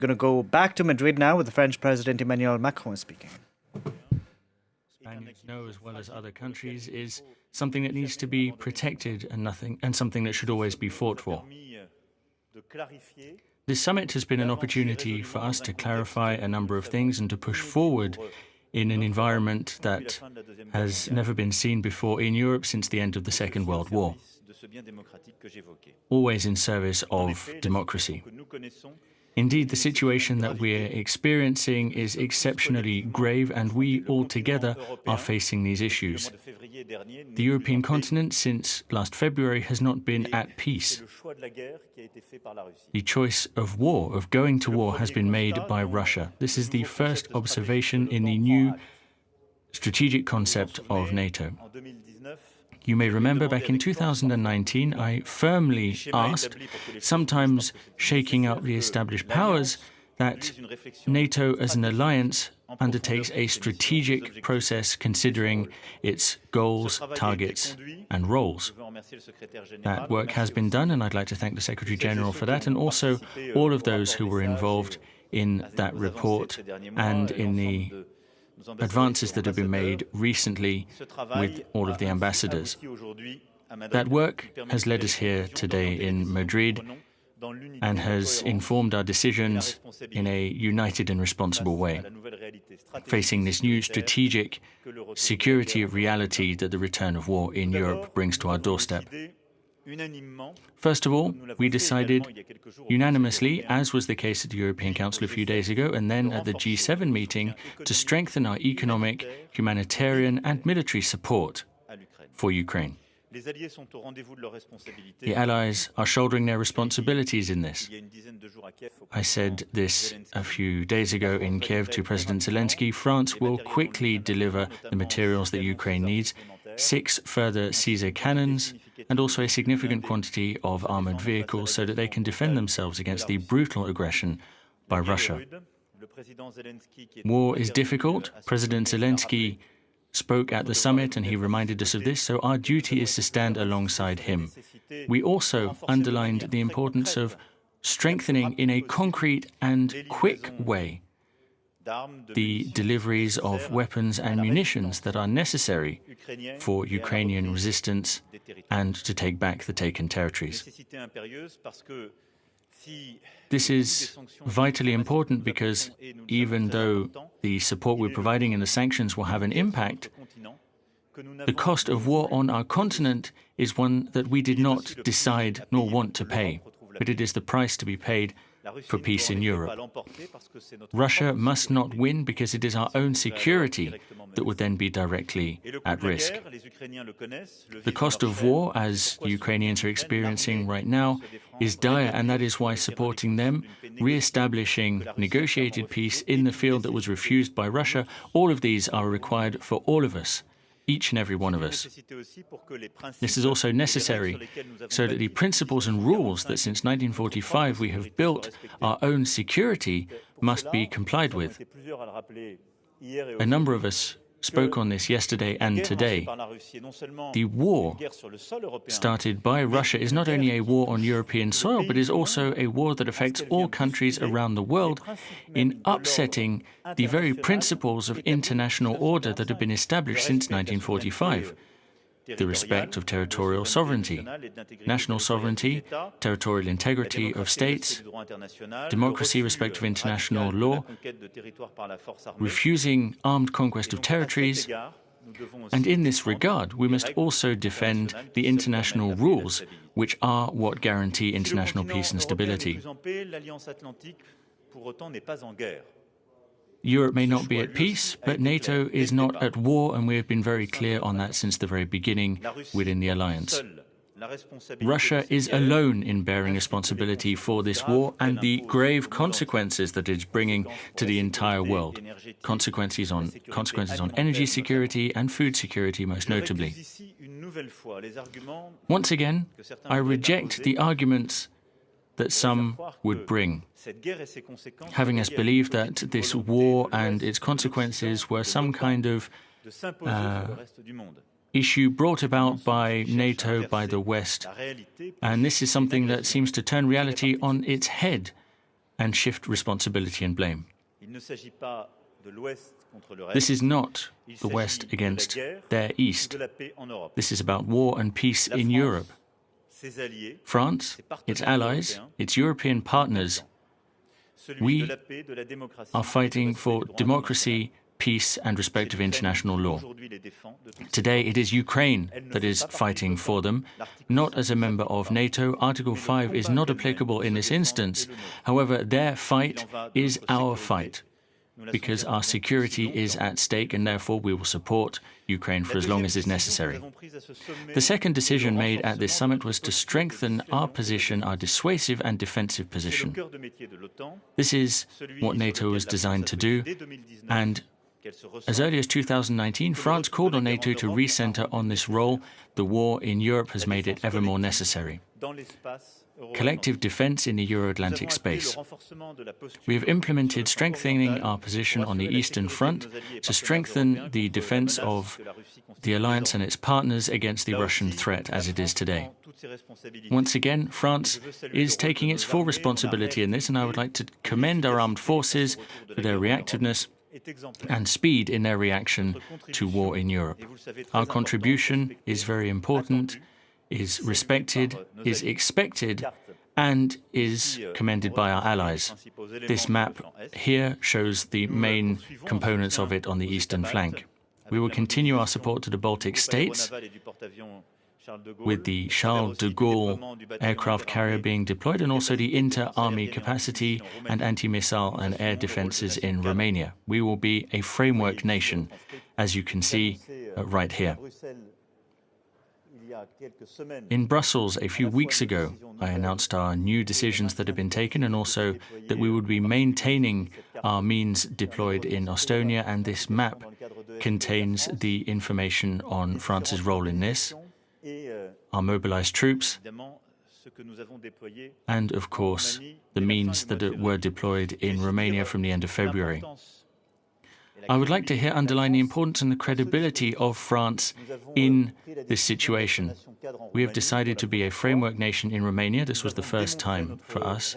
Going to go back to Madrid now with the French President Emmanuel Macron speaking. Spaniards know, as well as other countries, is something that needs to be protected and something that should always be fought for. This summit has been an opportunity for us to clarify a number of things and to push forward in an environment that has never been seen before in Europe since the end of the Second World War, always in service of democracy. Indeed, the situation that we're experiencing is exceptionally grave, and we all together are facing these issues. The European continent, since last February, has not been at peace. The choice of war, of going to war, has been made by Russia. This is the first observation in the new strategic concept of NATO. You may remember back in 2019, I firmly asked, sometimes shaking up the established powers, that NATO as an alliance undertakes a strategic process considering its goals, targets, and roles. That work has been done, and I'd like to thank the Secretary General for that, and also all of those who were involved in that report and in the advances that have been made recently with all of the ambassadors. That work has led us here today in Madrid and has informed our decisions in a united and responsible way, facing this new strategic security reality that the return of war in Europe brings to our doorstep. First of all, we decided unanimously, as was the case at the European Council a few days ago, and then at the G7 meeting, to strengthen our economic, humanitarian and military support for Ukraine. The Allies are shouldering their responsibilities in this. I said this a few days ago in Kiev to President Zelensky. France will quickly deliver the materials that Ukraine needs, 6 further Caesar cannons, and also a significant quantity of armored vehicles so that they can defend themselves against the brutal aggression by Russia. War is difficult. President Zelensky spoke at the summit and he reminded us of this, so our duty is to stand alongside him. We also underlined the importance of strengthening in a concrete and quick way the deliveries of weapons and munitions that are necessary for Ukrainian resistance and to take back the taken territories. This is vitally important because even though the support we're providing and the sanctions will have an impact, the cost of war on our continent is one that we did not decide nor want to pay, but it is the price to be paid for peace in Europe. Russia must not win because it is our own security that would then be directly at risk. The cost of war, as the Ukrainians are experiencing right now, is dire, and that is why supporting them, re-establishing negotiated peace in the field that was refused by Russia, all of these are required for all of us, each and every one of us. This is also necessary so that the principles and rules that since 1945 we have built our own security must be complied with. A number of us spoke on this yesterday and today. The war started by Russia is not only a war on European soil, but is also a war that affects all countries around the world in upsetting the very principles of international order that have been established since 1945. The respect of territorial sovereignty, national sovereignty, territorial integrity of states, democracy, respect of international law, refusing armed conquest of territories, and in this regard, we must also defend the international rules, which are what guarantee international peace and stability. Europe may not be at peace, but NATO is not at war, and we have been very clear on that since the very beginning within the alliance. Russia is alone in bearing responsibility for this war and the grave consequences that it is bringing to the entire world. Consequences on energy security and food security, most notably. Once again, I reject the arguments that some would bring, having us believe that this war and its consequences were some kind of issue brought about by NATO, by the West. And this is something that seems to turn reality on its head and shift responsibility and blame. This is not the West against their East. This is about war and peace in Europe. France, its allies, its European partners, we are fighting for democracy, peace and respect of international law. Today it is Ukraine that is fighting for them, not as a member of NATO. Article 5 is not applicable in this instance. However, their fight is our fight, because our security is at stake, and therefore we will support Ukraine for as long as is necessary. The second decision made at this summit was to strengthen our position, our dissuasive and defensive position. This is what NATO was designed to do, and as early as 2019, France called on NATO to recenter on this role. The war in Europe has made it ever more necessary. Collective defense in the Euro-Atlantic space. We have implemented strengthening our position on the Eastern Front to strengthen the defense of the alliance and its partners against the Russian threat as it is today. Once again, France is taking its full responsibility in this, and I would like to commend our armed forces for their reactiveness and speed in their reaction to war in Europe. Our contribution is very important, is respected, is expected, and is commended by our allies. This map here shows the main components of it on the eastern flank. We will continue our support to the Baltic states, with the Charles de Gaulle aircraft carrier being deployed, and also the inter-army capacity and anti-missile and air defenses in Romania. We will be a framework nation, as you can see right here. In Brussels a few weeks ago, I announced our new decisions that have been taken, and also that we would be maintaining our means deployed in Estonia, and this map contains the information on France's role in this, our mobilized troops, and of course the means that were deployed in Romania from the end of February. I would like to here underline the importance and the credibility of France in this situation. We have decided to be a framework nation in Romania. This was the first time for us.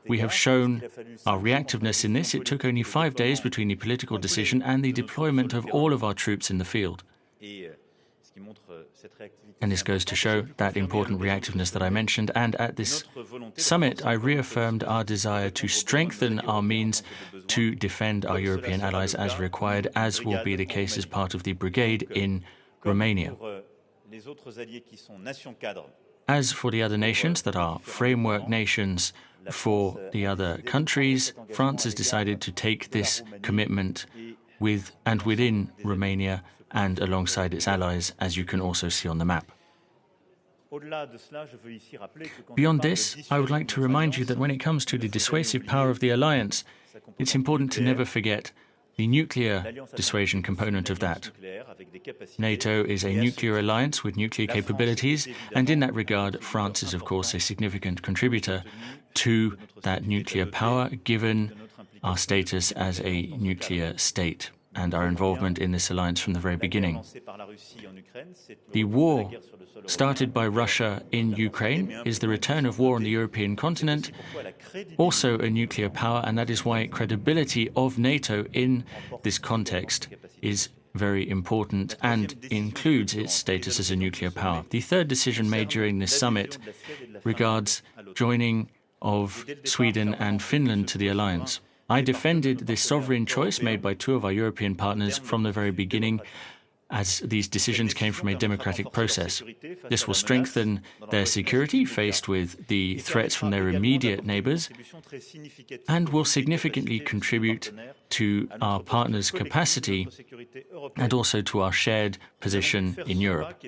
We have shown our reactiveness in this. It took only 5 days between the political decision and the deployment of all of our troops in the field. And this goes to show that important reactiveness that I mentioned. And at this summit, I reaffirmed our desire to strengthen our means to defend our European allies as required, as will be the case as part of the brigade in Romania. As for the other nations that are framework nations for the other countries, France has decided to take this commitment with and within Romania and alongside its allies, as you can also see on the map. Beyond this, I would like to remind you that when it comes to the dissuasive power of the alliance, it's important to never forget the nuclear dissuasion component of that. NATO is a nuclear alliance with nuclear capabilities, and in that regard, France is, of course, a significant contributor to that nuclear power, given our status as a nuclear state and our involvement in this alliance from the very beginning. The war started by Russia in Ukraine is the return of war on the European continent, also a nuclear power, and that is why credibility of NATO in this context is very important and includes its status as a nuclear power. The third decision made during this summit regards joining of Sweden and Finland to the alliance. I defended this sovereign choice made by two of our European partners from the very beginning, as these decisions came from a democratic process. This will strengthen their security faced with the threats from their immediate neighbours, and will significantly contribute to our partners' capacity and also to our shared position in Europe.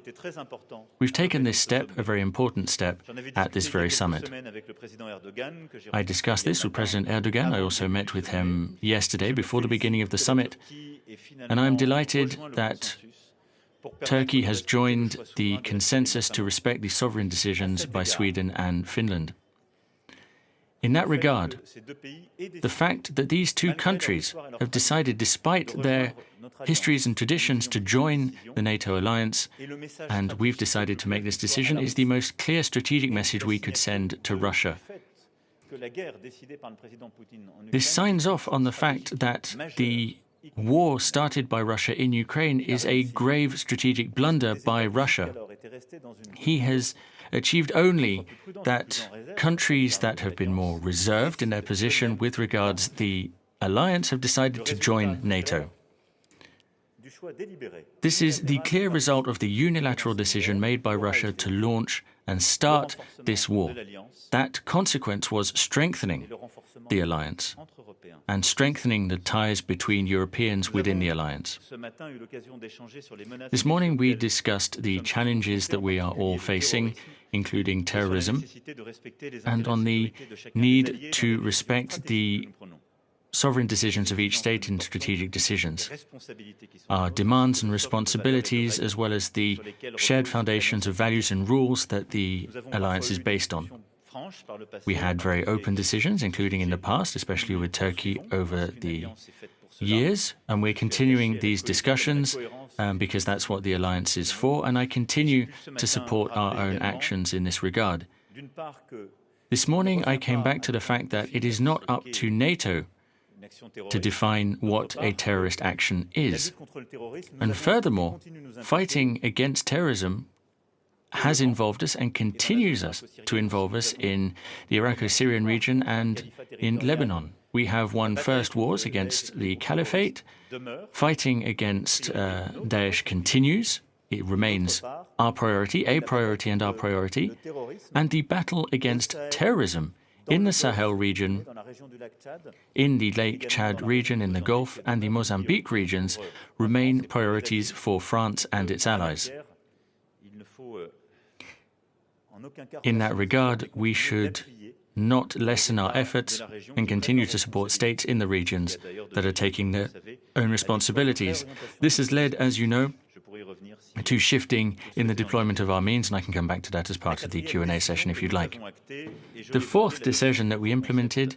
We've taken this step, a very important step, at this very summit. I discussed this with President Erdogan. I also met with him yesterday before the beginning of the summit, and I'm delighted that Turkey has joined the consensus to respect the sovereign decisions by Sweden and Finland. In that regard, the fact that these two countries have decided, despite their histories and traditions, to join the NATO alliance, and we've decided to make this decision, is the most clear strategic message we could send to Russia. This signs off on the fact that the war started by Russia in Ukraine is a grave strategic blunder by Russia. He has achieved only that countries that have been more reserved in their position with regards the alliance have decided to join NATO. This is the clear result of the unilateral decision made by Russia to launch and start this war. That consequence was strengthening the alliance and strengthening the ties between Europeans within the alliance. This morning we discussed the challenges that we are all facing, including terrorism, and on the need to respect the sovereign decisions of each state in strategic decisions, our demands and responsibilities, as well as the shared foundations of values and rules that the alliance is based on. We had very open decisions, including in the past, especially with Turkey over the years, and we're continuing these discussions because that's what the alliance is for, and I continue to support our own actions in this regard. This morning I came back to the fact that it is not up to NATO to define what a terrorist action is. And furthermore, fighting against terrorism has involved us and continues to involve us in the Iraqo-Syrian region and in Lebanon. We have won first wars against the caliphate. Fighting against Daesh continues. It remains our priority, a priority and our priority. And the battle against terrorism in the Sahel region, in the Lake Chad region, in the Gulf, and the Mozambique regions remain priorities for France and its allies. In that regard, we should not lessen our efforts and continue to support states in the regions that are taking their own responsibilities. This has led, as you know, to shifting in the deployment of our means, and I can come back to that as part of the Q&A session if you'd like. The fourth decision that we implemented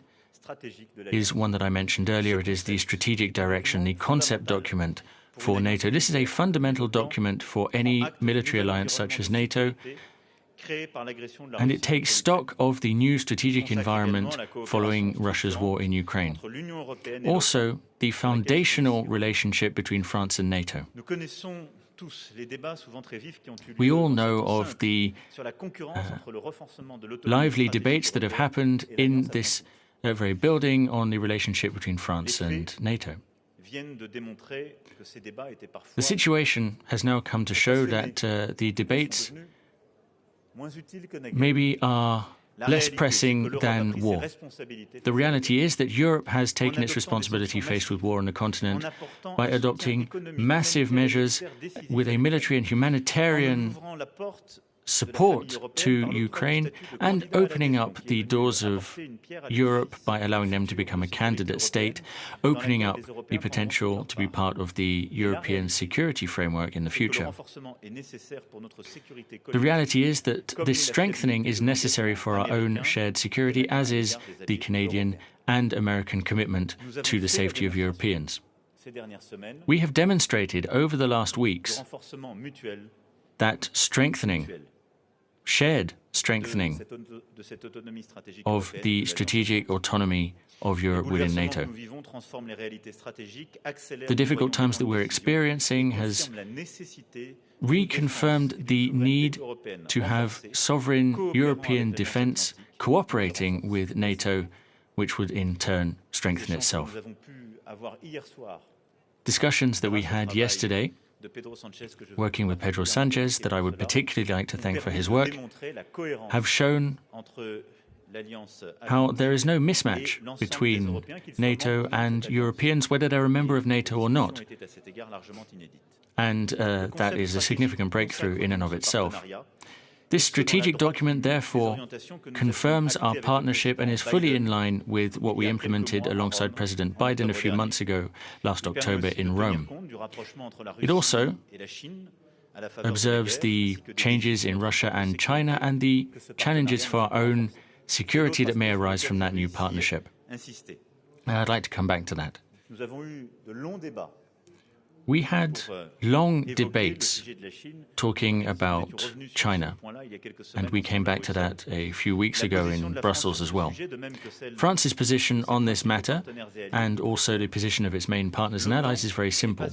is one that I mentioned earlier. It is the strategic direction, the concept document for NATO. This is a fundamental document for any military alliance such as NATO, and it takes stock of the new strategic environment following Russia's war in Ukraine. Also, the foundational relationship between France and NATO. We all know of the lively debates that have happened in this very building on the relationship between France and NATO. The situation has now come to show that the debates maybe are less pressing than war. The reality is that Europe has taken its responsibility faced with war on the continent by adopting massive measures with a military and humanitarian support to Ukraine and opening up the doors of Europe by allowing them to become a candidate state, opening up the potential to be part of the European security framework in the future. The reality is that this strengthening is necessary for our own shared security, as is the Canadian and American commitment to the safety of Europeans. We have demonstrated over the last weeks that shared strengthening of the strategic autonomy of Europe within NATO. The difficult times that we're experiencing has reconfirmed the need to have sovereign European defense cooperating with NATO, which would in turn strengthen itself. Discussions that we had yesterday working with Pedro Sanchez, that I would particularly like to thank for his work, have shown how there is no mismatch between NATO and Europeans, whether they're a member of NATO or not. And that is a significant breakthrough in and of itself. This strategic document, therefore, confirms our partnership and is fully in line with what we implemented alongside President Biden a few months ago, last October in Rome. It also observes the changes in Russia and China and the challenges for our own security that may arise from that new partnership. I'd like to come back to that. We had long debates talking about China, and we came back to that a few weeks ago in Brussels as well. France's position on this matter, and also the position of its main partners and allies, is very simple.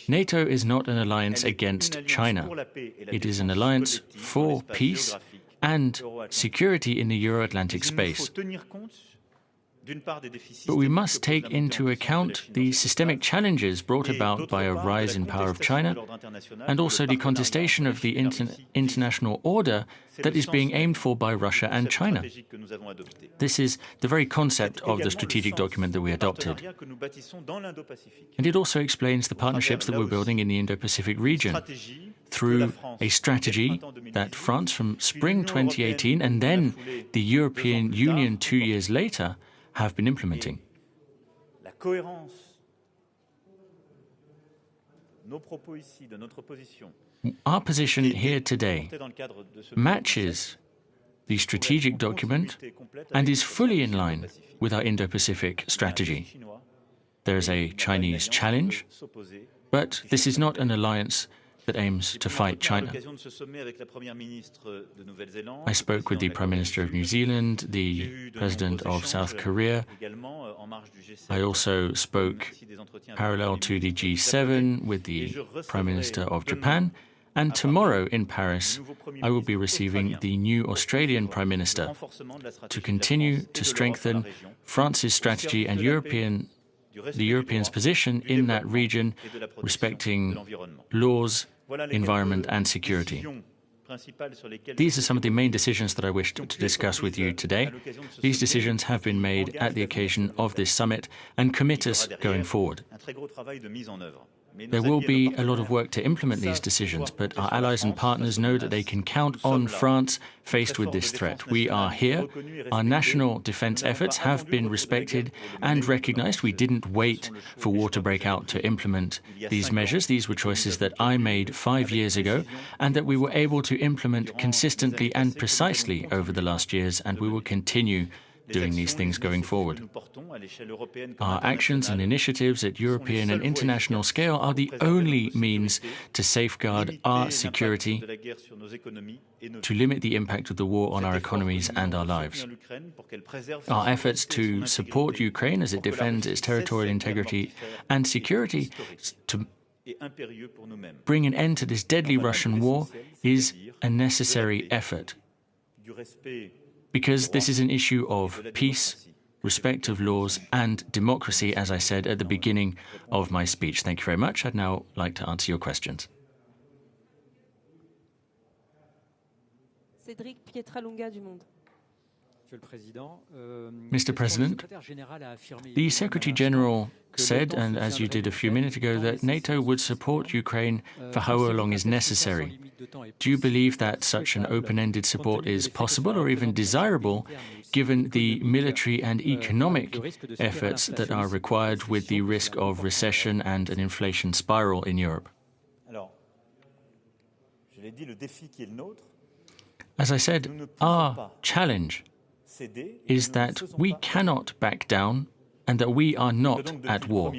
NATO is not an alliance against China. It is an alliance for peace and security in the Euro-Atlantic space. But we must take into account the systemic challenges brought about by a rise in power of China and also the contestation of the international order that is being aimed for by Russia and China. This is the very concept of the strategic document that we adopted. And it also explains the partnerships that we're building in the Indo-Pacific region through a strategy that France from spring 2018 and then the European Union 2 years later have been implementing. Our position here today matches the strategic document and is fully in line with our Indo-Pacific strategy. There is a Chinese challenge, but this is not an alliance that aims to fight China. I spoke with the Prime Minister of New Zealand, the President of South Korea. I also spoke parallel to the G7 with the Prime Minister of Japan. And tomorrow in Paris, I will be receiving the new Australian Prime Minister to continue to strengthen France's strategy and the Europeans' position in that region, respecting laws, environment and security. These are some of the main decisions that I wished to discuss with you today. These decisions have been made at the occasion of this summit and commit us going forward. There will be a lot of work to implement these decisions, but our allies and partners know that they can count on France faced with this threat. We are here. Our national defense efforts have been respected and recognized. We didn't wait for war to break out to implement these measures. These were choices that I made 5 years ago and that we were able to implement consistently and precisely over the last years, and we will continue doing these things going forward. Our actions and initiatives at European and international scale are the only means to safeguard our security, to limit the impact of the war on our economies and our lives. Our efforts to support Ukraine as it defends its territorial integrity and security, to bring an end to this deadly Russian war, is a necessary effort. Because this is an issue of peace, respect of laws, and democracy, as I said at the beginning of my speech. Thank you very much. I'd now like to answer your questions. Mr. President, the Secretary General said, and as you did a few minutes ago, that NATO would support Ukraine for however long is necessary. Do you believe that such an open-ended support is possible or even desirable, given the military and economic efforts that are required with the risk of recession and an inflation spiral in Europe? As I said, our challenge is that we cannot back down and that we are not at war.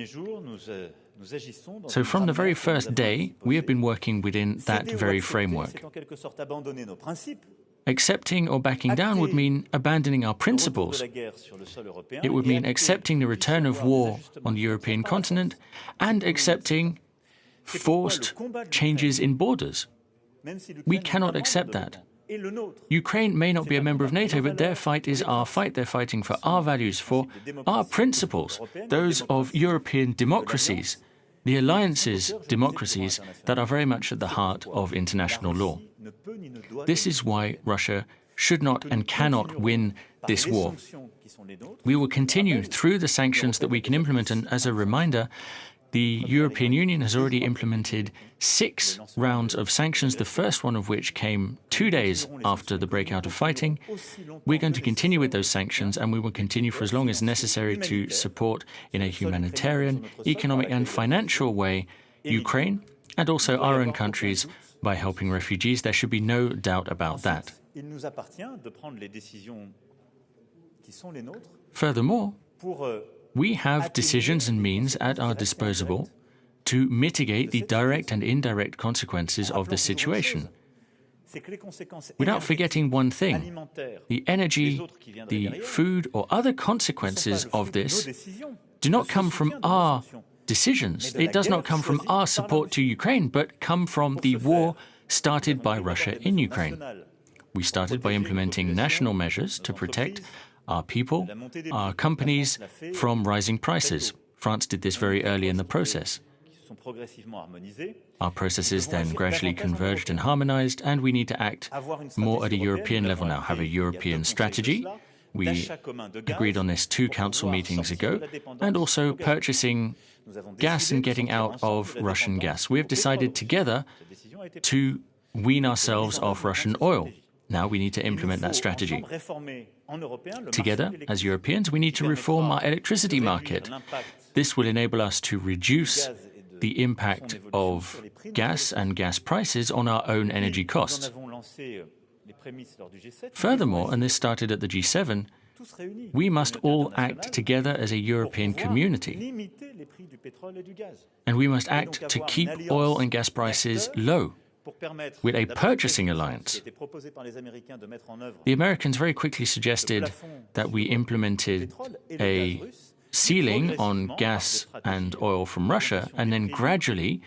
So from the very first day, we have been working within that very framework. Accepting or backing down would mean abandoning our principles. It would mean accepting the return of war on the European continent and accepting forced changes in borders. We cannot accept that. Ukraine may not be a member of NATO, but their fight is our fight. They're fighting for our values, for our principles, those of European democracies, the alliances democracies that are very much at the heart of international law. This is why Russia should not and cannot win this war. We will continue through the sanctions that we can implement, and as a reminder, the European Union has already implemented 6 rounds of sanctions, the first one of which came 2 days after the breakout of fighting. We're going to continue with those sanctions, and we will continue for as long as necessary to support in a humanitarian, economic and financial way Ukraine and also our own countries by helping refugees. There should be no doubt about that. Furthermore, we have decisions and means at our disposal to mitigate the direct and indirect consequences of the situation. Without forgetting one thing, the energy, the food, or other consequences of this do not come from our decisions. It does not come from our support to Ukraine, but come from the war started by Russia in Ukraine. We started by implementing national measures to protect our people, our companies from rising prices. France did this very early in the process. Our processes then gradually converged and harmonized, and we need to act more at a European level now, have a European strategy. We agreed on this 2 council meetings ago, and also purchasing gas and getting out of Russian gas. We have decided together to wean ourselves off Russian oil. Now we need to implement that strategy. Together, as Europeans, we need to reform our electricity market. This will enable us to reduce the impact of gas and gas prices on our own energy costs. Furthermore, and this started at the G7, we must all act together as a European community. And we must act to keep oil and gas prices low with a purchasing alliance. The Americans very quickly suggested that we implemented a ceiling on gas and oil from Russia, and then gradually,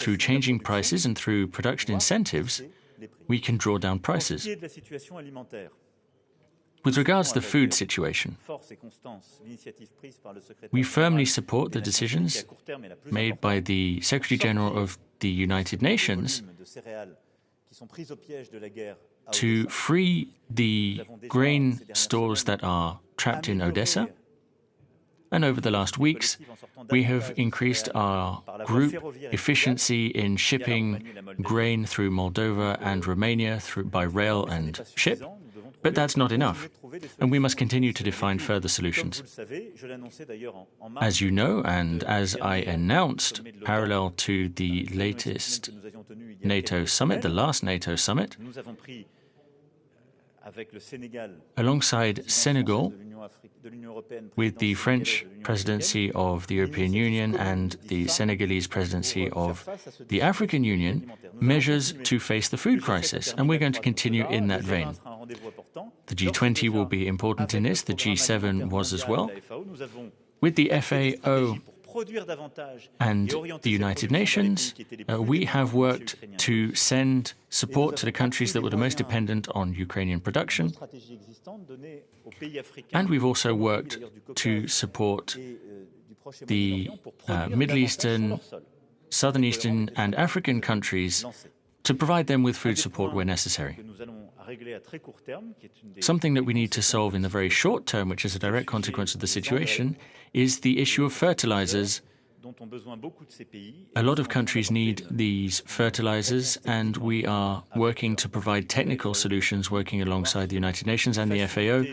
through changing prices and through production incentives, we can draw down prices. With regards to the food situation, we firmly support the decisions made by the Secretary General of the United Nations to free the grain stores that are trapped in Odessa. And over the last weeks, we have increased our group efficiency in shipping grain through Moldova and Romania by rail and ship. But that's not enough, and we must continue to define further solutions. As you know, and as I announced, parallel to the latest NATO summit, the last NATO summit, alongside Senegal, with the French presidency of the European Union and the Senegalese presidency of the African Union, measures to face the food crisis, and we're going to continue in that vein. The G20 will be important in this, the G7 was as well. With the FAO and the United Nations, we have worked to send support to the countries that were the most dependent on Ukrainian production. And we've also worked to support the Middle Eastern, Southern Eastern and African countries to provide them with food support where necessary. Something that we need to solve in the very short term, which is a direct consequence of the situation, is the issue of fertilizers. A lot of countries need these fertilizers, and we are working to provide technical solutions, working alongside the United Nations and the FAO,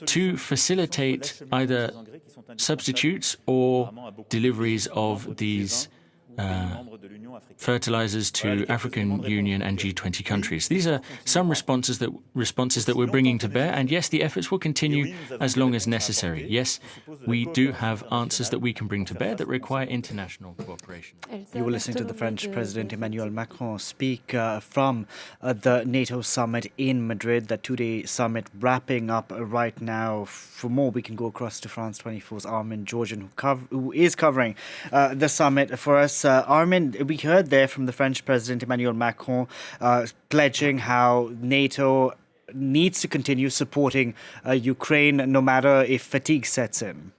to facilitate either substitutes or deliveries of these fertilizers to African Union and G20 countries. These are some responses that we're bringing to bear, and yes, the efforts will continue as long as necessary. Yes, we do have answers that we can bring to bear that require international cooperation. You were listening to the French President Emmanuel Macron speak from the NATO summit in Madrid, the 2-day summit wrapping up right now. For more, we can go across to France 24's Armin Georgian, who is covering the summit for us. Armin, we heard there from the French President Emmanuel Macron pledging how NATO needs to continue supporting Ukraine no matter if fatigue sets in.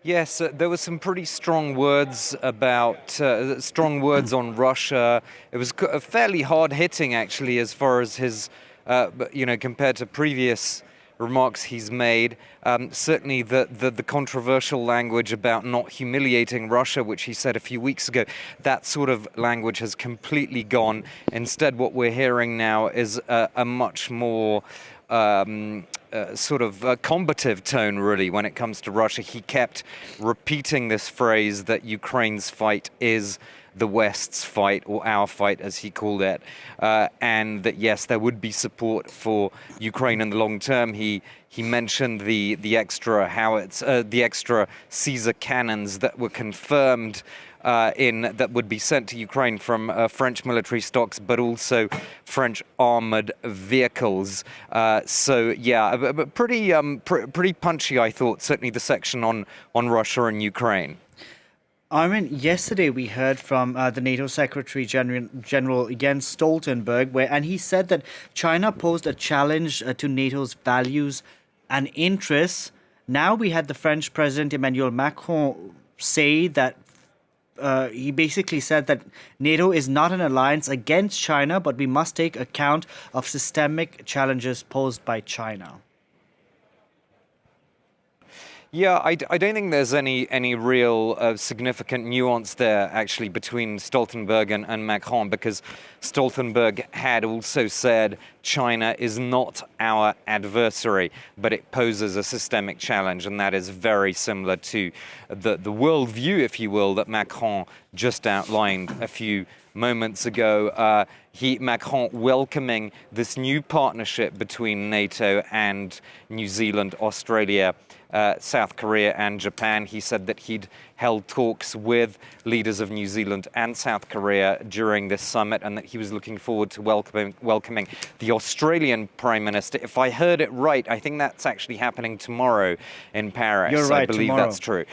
Yes, there were some pretty strong words about on Russia. It was fairly hard-hitting, actually, as far as his, compared to previous remarks he's made. Certainly the controversial language about not humiliating Russia, which he said a few weeks ago, that sort of language has completely gone. Instead, what we're hearing now is a much more combative tone, really, when it comes to Russia. He kept repeating this phrase that Ukraine's fight is the West's fight, or our fight, as he called it, and that yes, there would be support for Ukraine in the long term. He mentioned the extra the extra Caesar cannons that were confirmed that would be sent to Ukraine from French military stocks, but also French armored vehicles. So yeah, pretty punchy, I thought. Certainly the section on Russia and Ukraine. Armin, yesterday we heard from the NATO Secretary General Jens Stoltenberg, and he said that China posed a challenge to NATO's values and interests. Now we had the French President Emmanuel Macron say that he basically said that NATO is not an alliance against China, but we must take account of systemic challenges posed by China. Yeah, I don't think there's any real significant nuance there, actually, between Stoltenberg and Macron, because Stoltenberg had also said China is not our adversary, but it poses a systemic challenge, and that is very similar to the worldview, if you will, that Macron just outlined a few moments ago. Macron welcoming this new partnership between NATO and New Zealand, Australia, South Korea and Japan. He said that he'd held talks with leaders of New Zealand and South Korea during this summit, and that he was looking forward to welcoming the Australian Prime Minister. If I heard it right, I think that's actually happening tomorrow in Paris. You're right, I believe tomorrow. That's true.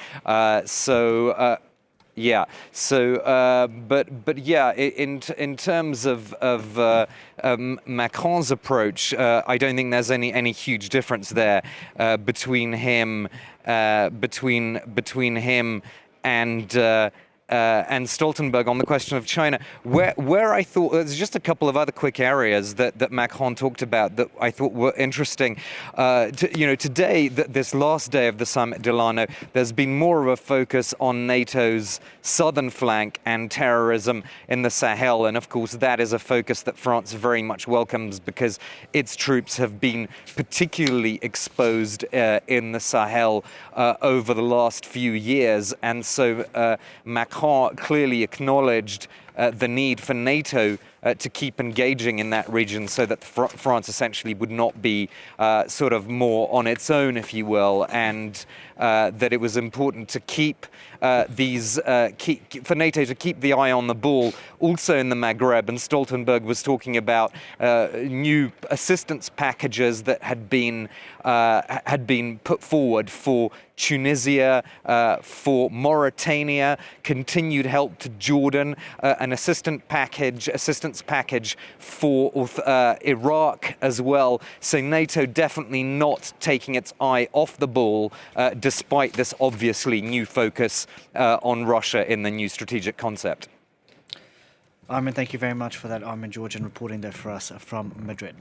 Yeah. So, but yeah, in terms of Macron's approach, I don't think there's any huge difference there between him and Stoltenberg on the question of China. Where I thought there's just a couple of other quick areas that Macron talked about that I thought were interesting. Today, this last day of the summit, Delano, there's been more of a focus on NATO's southern flank and terrorism in the Sahel, and of course that is a focus that France very much welcomes, because its troops have been particularly exposed in the Sahel over the last few years, and so Macron clearly acknowledged the need for NATO to keep engaging in that region, so that France essentially would not be sort of more on its own, if you will, and that it was important to keep for NATO to keep the eye on the ball also in the Maghreb. And Stoltenberg was talking about new assistance packages that had been put forward for Tunisia, for Mauritania, continued help to Jordan, an assistance package for Iraq as well. So NATO definitely not taking its eye off the ball, despite this obviously new focus on Russia in the new strategic concept. Armin, thank you very much for that. Armin Georgian reporting there for us from Madrid.